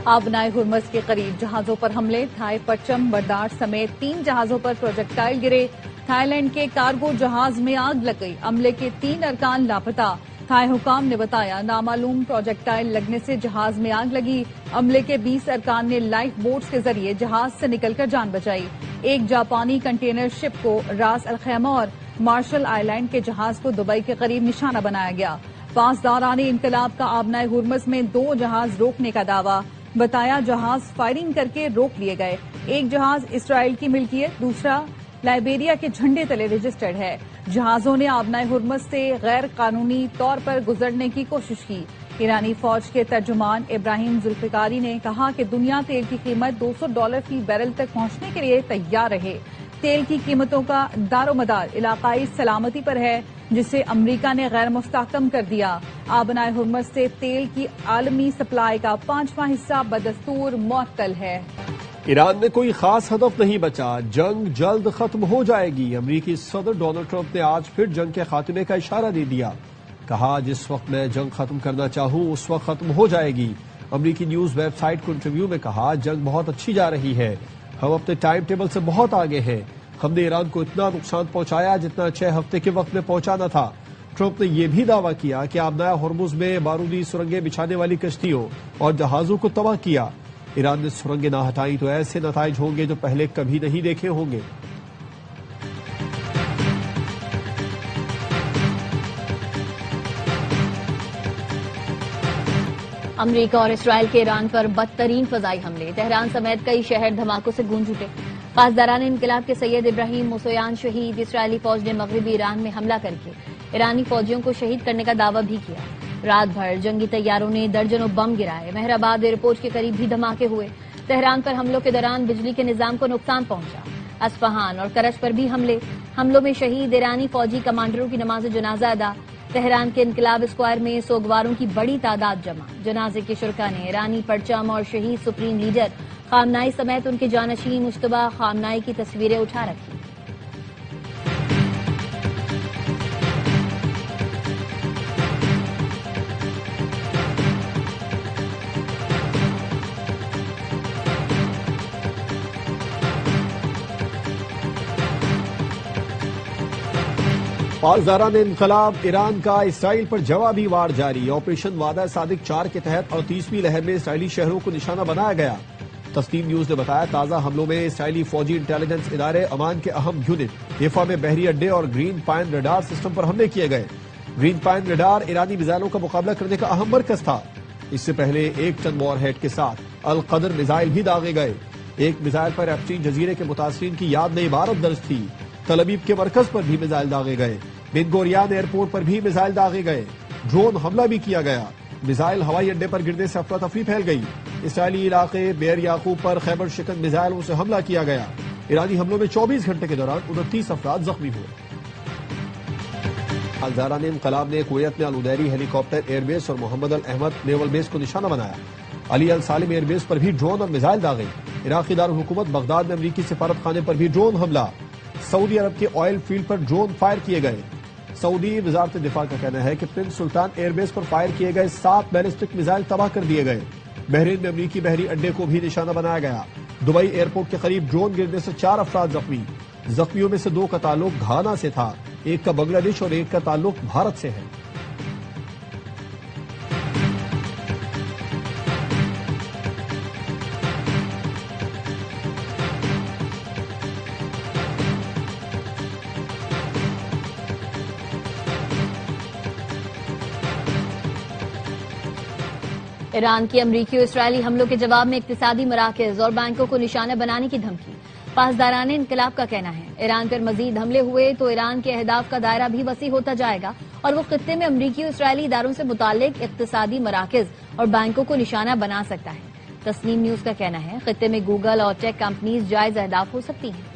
آبنائے ہرمز کے قریب جہازوں پر حملے، تھائی پرچم بردار سمیت 3 جہازوں پر پروجیکٹائل گرے۔ تھائی لینڈ کے کارگو جہاز میں آگ لگ گئی، عملے کے 3 ارکان لاپتہ۔ تھائی حکام نے بتایا نامعلوم پروجیکٹائل لگنے سے جہاز میں آگ لگی۔ عملے کے 20 ارکان نے لائف بوٹس کے ذریعے جہاز سے نکل کر جان بچائی۔ ایک جاپانی کنٹینر شپ کو راس الخیمہ اور مارشل آئی لینڈ کے جہاز کو دبئی کے قریب نشانہ بنایا گیا۔ پاسداران انقلاب کا آبنائے ہرمز میں 2 جہاز روکنے کا دعویٰ، بتایا جہاز فائرنگ کر کے روک لیے گئے۔ ایک جہاز اسرائیل کی ملکیت، دوسرا لائبیریا کے جھنڈے تلے رجسٹرڈ ہے۔ جہازوں نے آبنائے ہرمز سے غیر قانونی طور پر گزرنے کی کوشش کی۔ ایرانی فوج کے ترجمان ابراہیم ذوالفقاری نے کہا کہ دنیا تیل کی قیمت $200 فی بیرل تک پہنچنے کے لیے تیار رہے۔ تیل کی قیمتوں کا دار و مدار علاقائی سلامتی پر ہے، جسے امریکہ نے غیر مستحکم کر دیا۔ آبنائے ہرمز سے تیل کی عالمی سپلائی کا 5واں حصہ بدستور معطل ہے۔ ایران میں کوئی خاص ہدف نہیں بچا، جنگ جلد ختم ہو جائے گی۔ امریکی صدر ڈونلڈ ٹرمپ نے آج پھر جنگ کے خاتمے کا اشارہ دے دیا۔ کہا جس وقت میں جنگ ختم کرنا چاہوں اس وقت ختم ہو جائے گی۔ امریکی نیوز ویب سائٹ کو انٹرویو میں کہا جنگ بہت اچھی جا رہی ہے، ہم اپنے ٹائم ٹیبل سے بہت آگے ہیں، ہم نے ایران کو اتنا نقصان پہنچایا جتنا 6 ہفتے کے وقت میں پہنچانا تھا۔ ٹرمپ نے یہ بھی دعویٰ کیا کہ آبنائے ہرمز میں بارودی سرنگیں بچھانے والی کشتیوں اور جہازوں کو تباہ کیا۔ ایران نے سرنگیں نہ ہٹائیں تو ایسے نتائج ہوں گے جو پہلے کبھی نہیں دیکھے ہوں گے۔ امریکہ اور اسرائیل کے ایران پر بدترین فضائی حملے، تہران سمیت کئی شہر دھماکوں سے گونج اٹھے۔ پاسداران انقلاب کے سید ابراہیم موسویان شہید، اسرائیلی فوج نے مغربی ایران میں حملہ کر کے ایرانی فوجیوں کو شہید کرنے کا دعویٰ بھی کیا۔ رات بھر جنگی طیاروں نے درجنوں بم گرائے، مہرآباد ایئرپورٹ کے قریب بھی دھماکے ہوئے۔ تہران پر حملوں کے دوران بجلی کے نظام کو نقصان پہنچا۔ اصفہان اور کرچ پر بھی حملوں میں شہید ایرانی فوجی کمانڈروں کی نماز جنازہ ادا۔ تہران کے انقلاب اسکوائر میں سوگواروں کی بڑی تعداد جمع۔ جنازے کے شرکاء نے ایرانی پرچم اور شہید سپریم لیڈر خامنائی سمیت ان کے جانشین مجتبی خامنائی کی تصویریں اٹھا رکھی۔ پاسداران انقلاب ایران کا اسرائیل پر جوابی وار جاری۔ آپریشن وعدہ صادق 4 کے تحت 38ویں لہر میں اسرائیلی شہروں کو نشانہ بنایا گیا۔ تسنیم نیوز نے بتایا تازہ حملوں میں اسرائیلی فوجی انٹیلیجنس ادارے امان کے اہم یونٹ یفا میں بحری اڈے اور گرین پائن ریڈار سسٹم پر حملے کیے گئے۔ گرین پائن ریڈار ایرانی میزائلوں کا مقابلہ کرنے کا اہم مرکز تھا۔ اس سے پہلے 1 ٹن وار ہیڈ کے ساتھ القدر میزائل بھی داغے گئے۔ ایک میزائل پر ایپسٹین جزیرے کے متاثرین کی یاد میں عبارت درج تھی۔ تل ابیب کے مرکز پر بھی میزائل داغے گئے۔ بن گوریان ایئرپورٹ پر بھی میزائل داغے گئے۔ ڈرون حملہ بھی کیا گیا۔ میزائل ہوائی اڈے پر گرنے سے افراتفری پھیل گئی۔ اسرائیلی علاقے بیر یعقوب پر خیبر شکن میزائلوں سے حملہ کیا گیا۔ ایرانی حملوں میں 24 گھنٹے کے دوران 29 افراد زخمی ہوئے۔ پاسداران انقلاب نے کویت میں الودیری ہیلی کاپٹر ایئر بیس اور محمد الاحمد نیول بیس کو نشانہ بنایا۔ علی السالم ایئر بیس پر بھی ڈرون اور میزائل داغے۔ عراقی دارالحکومت بغداد میں امریکی سفارت خانے پر بھی ڈرون حملہ۔ سعودی عرب کے آئل فیلڈ پر ڈرون فائر کیے گئے۔ سعودی وزارت دفاع کا کہنا ہے کہ پرنس سلطان ایئر بیس پر فائر کیے گئے 7 بیلسٹک میزائل تباہ کر دیے گئے۔ بحرین میں امریکی بحری اڈے کو بھی نشانہ بنایا گیا۔ دبئی ایئرپورٹ کے قریب ڈرون گرنے سے 4 افراد زخمی۔ زخمیوں میں سے 2 کا تعلق گھانا سے تھا، ایک کا بنگلہ دیش اور ایک کا تعلق بھارت سے ہے۔ ایران کی امریکی اور اسرائیلی حملوں کے جواب میں اقتصادی مراکز اور بینکوں کو نشانہ بنانے کی دھمکی۔ پاسداران انقلاب کا کہنا ہے ایران پر مزید حملے ہوئے تو ایران کے اہداف کا دائرہ بھی وسیع ہوتا جائے گا اور وہ خطے میں امریکی اور اسرائیلی اداروں سے متعلق اقتصادی مراکز اور بینکوں کو نشانہ بنا سکتا ہے۔ تسنیم نیوز کا کہنا ہے خطے میں گوگل اور ٹیک کمپنیز جائز اہداف ہو سکتی ہیں۔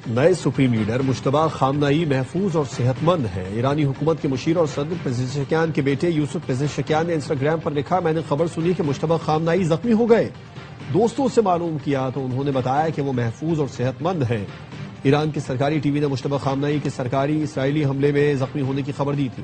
نئے سپریم لیڈر مجتبی خامنائی محفوظ اور صحت مند ہیں۔ ایرانی حکومت کے مشیر اور صدر پزشکیان کے بیٹے یوسف پزشکیان نے انسٹاگرام پر لکھا، میں نے خبر سنی کہ مجتبی خامنائی زخمی ہو گئے۔ دوستوں سے معلوم کیا تو انہوں نے بتایا کہ وہ محفوظ اور صحت مند ہیں۔ ایران کی سرکاری ٹی وی نے مشتبہ خامنہئی کے سرکاری اسرائیلی حملے میں زخمی ہونے کی خبر دی تھی۔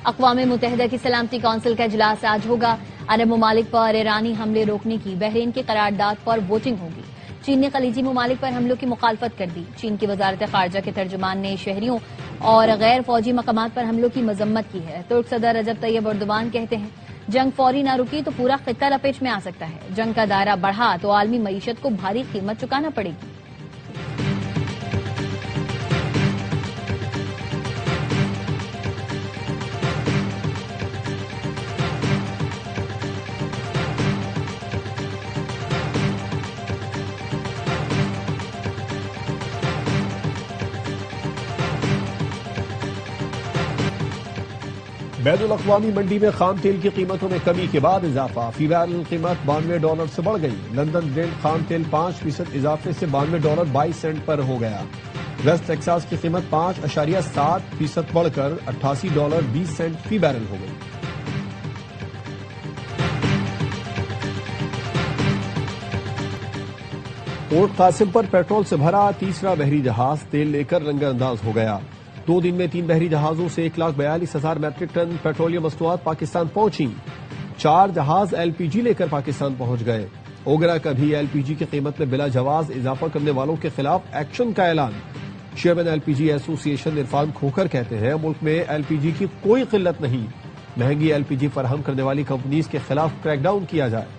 اقوام متحدہ کی سلامتی کونسل کا اجلاس آج ہوگا۔ عرب ممالک پر ایرانی حملے روکنے کی بحرین کی قرارداد پر ووٹنگ ہوگی۔ چین نے خلیجی ممالک پر حملوں کی مخالفت کر دی۔ چین کی وزارت خارجہ کے ترجمان نے شہریوں اور غیر فوجی مقامات پر حملوں کی مذمت کی ہے۔ ترک صدر رجب طیب اردوان کہتے ہیں جنگ فوری نہ رکی تو پورا خطہ لپیٹ میں آ سکتا ہے۔ جنگ کا دائرہ بڑھا تو عالمی معیشت کو بھاری قیمت چکانا پڑے گی۔ بین الاقوامی منڈی میں خام تیل کی قیمتوں میں کمی کے بعد اضافہ، فی بیرل قیمت $92 سے بڑھ گئی۔ لندن برنٹ خام تیل 5% اضافے سے $92.22 پر ہو گیا۔ ویسٹ ٹیکساس کی قیمت 5.7% بڑھ کر $88.20 فی بیرل ہو گئی۔ پورٹ قاسم پر پیٹرول سے بھرا تیسرا بحری جہاز تیل لے کر رنگ انداز ہو گیا۔ 2 دن میں 3 بحری جہازوں سے 1,42,000 میٹرک ٹن پیٹرولیم مصنوعات پاکستان پہنچی۔ 4 جہاز LPG لے کر پاکستان پہنچ گئے۔ اوگرا کا بھی LPG کی قیمت میں بلا جواز اضافہ کرنے والوں کے خلاف ایکشن کا اعلان۔ چیئرمین LPG ایسوسی ایشن عرفان کھوکھر کہتے ہیں ملک میں LPG کی کوئی قلت نہیں، مہنگی LPG فراہم کرنے والی کمپنیز کے خلاف کریک ڈاؤن کیا جائے۔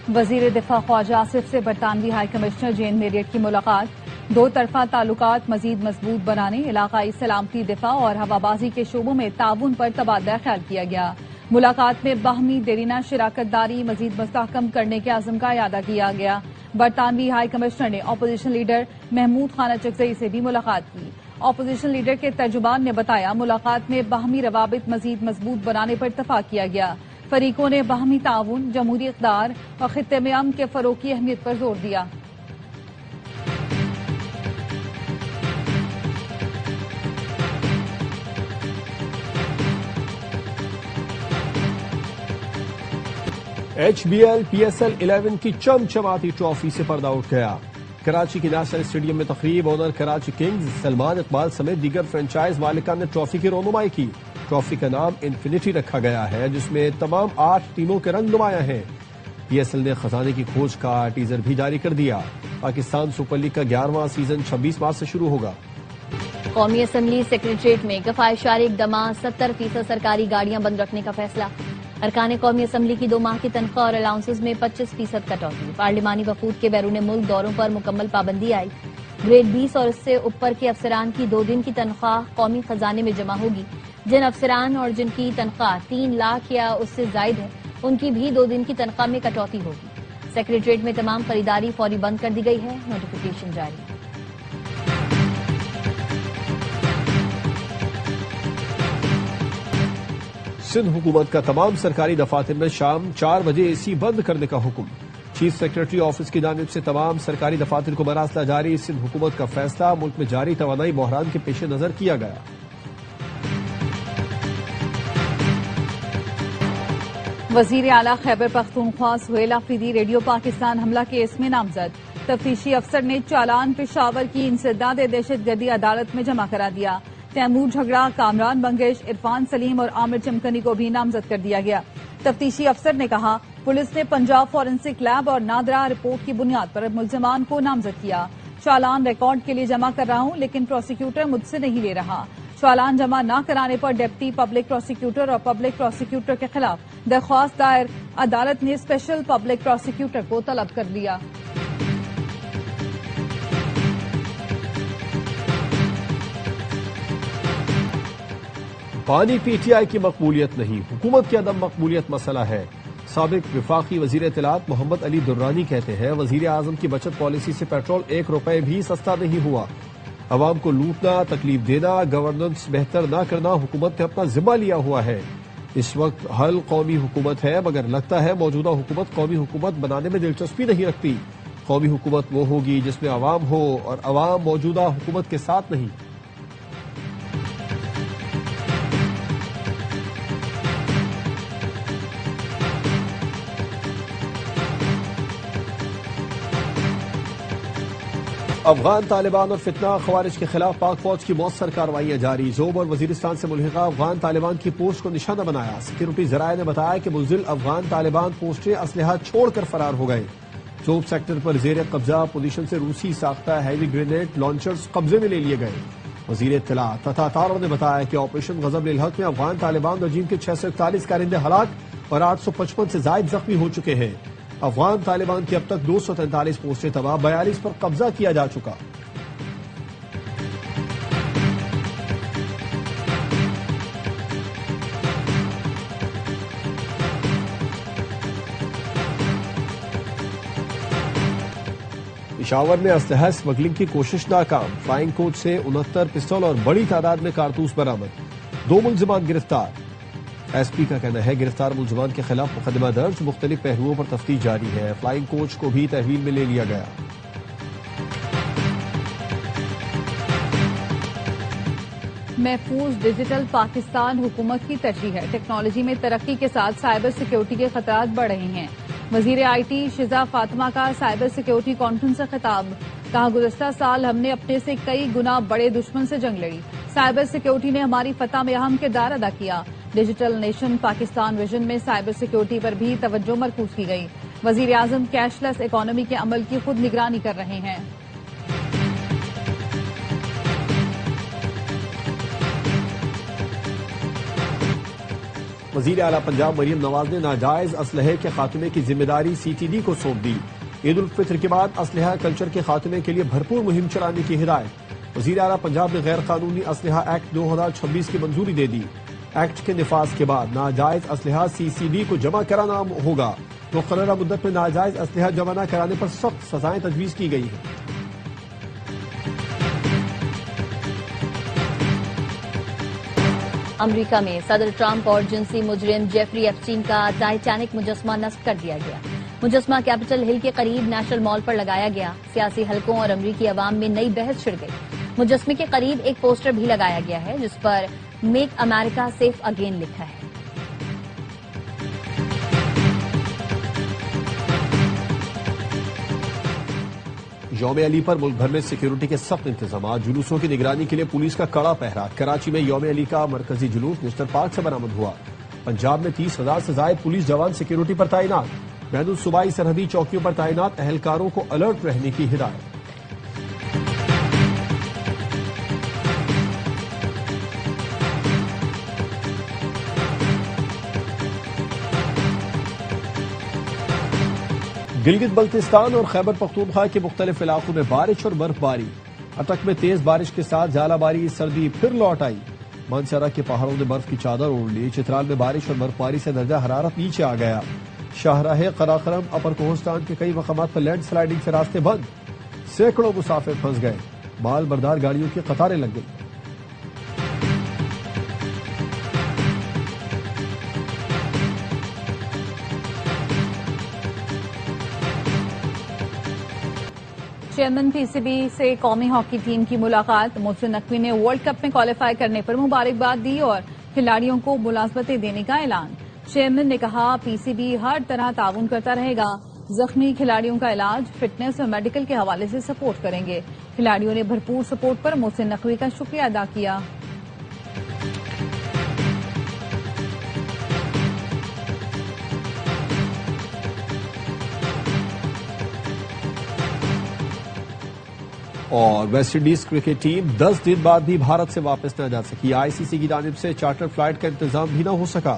وزیر دفاع خواجہ آصف سے برطانوی ہائی کمشنر جین میریٹ کی ملاقات۔ 2 طرفہ تعلقات مزید مضبوط بنانے، علاقائی سلامتی، دفاع اور ہوابازی کے شعبوں میں تعاون پر تبادلہ خیال کیا گیا۔ ملاقات میں باہمی دیرینہ شراکت داری مزید مستحکم کرنے کے عزم کا اعادہ کیا گیا۔ برطانوی ہائی کمشنر نے اپوزیشن لیڈر محمود خان اچکزئی سے بھی ملاقات کی۔ اپوزیشن لیڈر کے ترجمان نے بتایا ملاقات میں باہمی روابط مزید مضبوط بنانے پر اتفاق کیا گیا۔ فریقوں نے باہمی تعاون، جمہوری اقدار اور خطے میں امن کے فروغ کی اہمیت پر زور دیا۔ HBL PSL 11 کی چمچماتی ٹرافی سے پردہ اٹھ گیا۔ کراچی کے نیشنل اسٹیڈیم میں تقریب اونر کراچی کنگز سلمان اقبال سمیت دیگر فرنچائز مالکان نے ٹرافی کی رونمائی کی۔ ٹرافی کا نام انفینٹی رکھا گیا ہے جس میں تمام 8 ٹیموں کے رنگ نمایاں ہیں۔ PSL نے خزانے کی کھوج کا ٹیزر بھی جاری کر دیا۔ پاکستان سپر لیگ کا 11واں سیزن 26 مارچ سے شروع ہوگا۔ قومی اسمبلی سیکریٹریٹ میں کفایتشاری اقدامات، 70% سرکاری گاڑیاں بند رکھنے کا فیصلہ۔ ارکان قومی اسمبلی کی 2 ماہ کی تنخواہ اور الاؤنسز میں 25% کٹوتی۔ پارلیمانی وفود کے بیرون ملک دوروں پر مکمل پابندی آئی۔ گریڈ 20 اور اس سے اوپر کے افسران کی 2 دن کی تنخواہ قومی خزانے میں جمع ہوگی۔ جن افسران اور جن کی تنخواہ 3 لاکھ یا اس سے زائد ہے ان کی بھی 2 دن کی تنخواہ میں کٹوتی ہوگی۔ سیکریٹریٹ میں تمام خریداری فوری بند کر دی گئی ہے، نوٹیفیکیشن جاری۔ سندھ حکومت کا تمام سرکاری دفاتر میں شام 4 بجے AC بند کرنے کا حکم۔ چیف سیکریٹری آفس کی جانب سے تمام سرکاری دفاتر کو مراسلہ جاری۔ سندھ حکومت کا فیصلہ ملک میں جاری توانائی بحران کے پیش نظر کیا گیا۔ وزیر اعلیٰ خیبر پختونخوا سہیل آفریدی ریڈیو پاکستان حملہ کیس میں نامزد۔ تفتیشی افسر نے چالان پشاور کی انسداد دہشت گردی عدالت میں جمع کرا دیا۔ تیمور جھگڑا، کامران بنگش، عرفان سلیم اور عامر چمکنی کو بھی نامزد کر دیا گیا۔ تفتیشی افسر نے کہا پولیس نے پنجاب فورنسک لیب اور نادرا رپورٹ کی بنیاد پر ملزمان کو نامزد کیا۔ چالان ریکارڈ کے لیے جمع کر رہا ہوں لیکن پروسیکیوٹر مجھ سے نہیں لے رہا۔ چالان جمع نہ کرانے پر ڈپٹی پبلک پروسیکیوٹر اور پبلک پروسیکیوٹر کے خلاف درخواست دائر، عدالت نے اسپیشل پبلک پروسیکیوٹر کو طلب کر لیا۔ پانی PTI کی مقبولیت نہیں، حکومت کی عدم مقبولیت مسئلہ ہے۔ سابق وفاقی وزیر اطلاعات محمد علی درانی کہتے ہیں وزیر اعظم کی بچت پالیسی سے پیٹرول 1 روپے بھی سستا نہیں ہوا۔ عوام کو لوٹنا، تکلیف دینا، گورننس بہتر نہ کرنا حکومت نے اپنا ذمہ لیا ہوا ہے۔ اس وقت حل قومی حکومت ہے مگر لگتا ہے موجودہ حکومت قومی حکومت بنانے میں دلچسپی نہیں رکھتی۔ قومی حکومت وہ ہوگی جس میں عوام ہو اور عوام موجودہ حکومت کے ساتھ نہیں۔ افغان طالبان اور فتنہ خوارج کے خلاف پاک فوج کی مؤثر کارروائیاں جاری۔ زوب اور وزیرستان سے ملحقہ افغان طالبان کی پوسٹ کو نشانہ بنایا۔ سیکیورٹی ذرائع نے بتایا کہ منزل افغان طالبان پوسٹیں اسلحہ چھوڑ کر فرار ہو گئے۔ زوب سیکٹر پر زیر قبضہ پوزیشن سے روسی ساختہ ہیوی گرینیڈ لانچرز قبضے میں لے لیے گئے۔ وزیر اطلاع تتا تارو نے بتایا کہ آپریشن غضب للحق میں افغان طالبان رجیم کے 641 کارندے ہلاک اور 855 سے زائد زخمی ہو چکے ہیں۔ افغان طالبان کی اب تک 243 پوسٹیں تباہ، 42 پر قبضہ کیا جا چکا۔ پشاور میں اسلحہ اسمگلنگ کی کوشش ناکام، فلائنگ کوچ سے 69 پستول اور بڑی تعداد میں کارتوس برآمد، 2 ملزمان گرفتار۔ ایس پی کا کہنا ہے گرفتار ملزمان کے خلاف مقدمہ درج، مختلف پہلوؤں پر تفتیش جاری ہے۔ فلائنگ کوچ کو بھی تحویل میں لے لیا گیا۔ محفوظ ڈیجیٹل پاکستان حکومت کی ترجیح ہے۔ ٹیکنالوجی میں ترقی کے ساتھ سائبر سیکیورٹی کے خطرات بڑھ رہے ہیں۔ وزیر آئی ٹی شزا فاطمہ کا سائبر سیکیورٹی کانفرنس سے خطاب، کہا گزشتہ سال ہم نے اپنے سے کئی گنا بڑے دشمن سے جنگ لڑی۔ سائبر سیکیورٹی نے ہماری فتح میں اہم کردار ادا کیا۔ ڈیجیٹل نیشن پاکستان ویژن میں سائبر سیکیورٹی پر بھی توجہ مرکوز کی گئی۔ وزیر اعظم کیش لیس اکانومی کے عمل کی خود نگرانی کر رہے ہیں۔ وزیر اعلیٰ پنجاب مریم نواز نے ناجائز اسلحے کے خاتمے کی ذمہ داری سی ٹی ڈی کو سونپ دی۔ عید الفطر کے بعد اسلحہ کلچر کے خاتمے کے لیے بھرپور مہم چلانے کی ہدایت۔ وزیر اعلیٰ پنجاب نے غیر قانونی اسلحہ ایکٹ 2026 کی منظوری دے دی۔ ایکٹ کے نفاذ کے بعد ناجائز اسلحہ سی سی ڈی کو جمع کرانا ہوگا۔ مقررہ مدت میں ناجائز اسلحہ جمع نہ کرانے پر سخت سزائیں تجویز کی گئی ہیں۔ امریکہ میں صدر ٹرمپ اور جنسی مجرم جیفری ایپسٹین کا ٹائٹینک مجسمہ نصب کر دیا گیا۔ مجسمہ کیپٹل ہل کے قریب نیشنل مال پر لگایا گیا۔ سیاسی حلقوں اور امریکی عوام میں نئی بحث چھڑ گئی۔ مجسمے کے قریب ایک پوسٹر بھی لگایا گیا ہے جس پر میک امریکہ سیف اگین لکھا ہے۔ یوم علی پر ملک بھر میں سیکیورٹی کے سخت انتظامات، جلوسوں کی نگرانی کے لیے پولیس کا کڑا پہرا۔ کراچی میں یوم علی کا مرکزی جلوس نیشنل پارک سے برآمد ہوا۔ پنجاب میں 30,000 سے زائد پولیس جوان سیکیورٹی پر تعینات، بین الصوبائی سرحدی چوکیوں پر تعینات اہلکاروں کو الرٹ رہنے کی ہدایت۔ گلگت بلتستان اور خیبر پختونخوا کے مختلف علاقوں میں بارش اور برف باری۔ اٹک میں تیز بارش کے ساتھ ژالہ باری، سردی پھر لوٹ آئی۔ مانسہرہ کے پہاڑوں نے برف کی چادر اوڑھ لی۔ چترال میں بارش اور برف باری سے درجہ حرارت نیچے آ گیا۔ شاہراہ قراقرم اپر کوہستان کے کئی مقامات پر لینڈ سلائیڈنگ سے راستے بند، سینکڑوں مسافر پھنس گئے، مال بردار گاڑیوں کی قطاریں لگ گئی۔ چیئرمین پی سی بی سے قومی ہاکی ٹیم کی ملاقات۔ محسن نقوی نے ورلڈ کپ میں کوالیفائی کرنے پر مبارکباد دی اور کھلاڑیوں کو ملازمتیں دینے کا اعلان۔ چیئرمین نے کہا پی سی بی ہر طرح تعاون کرتا رہے گا، زخمی کھلاڑیوں کا علاج، فٹنس اور میڈیکل کے حوالے سے سپورٹ کریں گے۔ کھلاڑیوں نے بھرپور سپورٹ پر محسن نقوی کا شکریہ ادا کیا۔ اور ویسٹ انڈیز کرکٹ ٹیم 10 دن بعد بھی بھارت سے واپس نہ جا سکی۔ آئی سی سی کی جانب سے چارٹر فلائٹ کا انتظام بھی نہ ہو سکا۔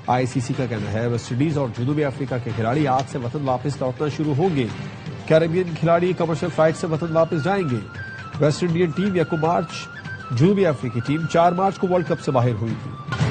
آئی سی سی کا کہنا ہے ویسٹ انڈیز اور جنوبی افریقہ کے کھلاڑی آج سے وطن واپس لوٹنا شروع ہوں گے۔ کیریبین کھلاڑی کمرشل فلائٹ سے وطن واپس جائیں گے۔ ویسٹ انڈین ٹیم 1 مارچ، جنوبی افریقی ٹیم 4 مارچ کو ورلڈ کپ سے باہر ہوئی تھی۔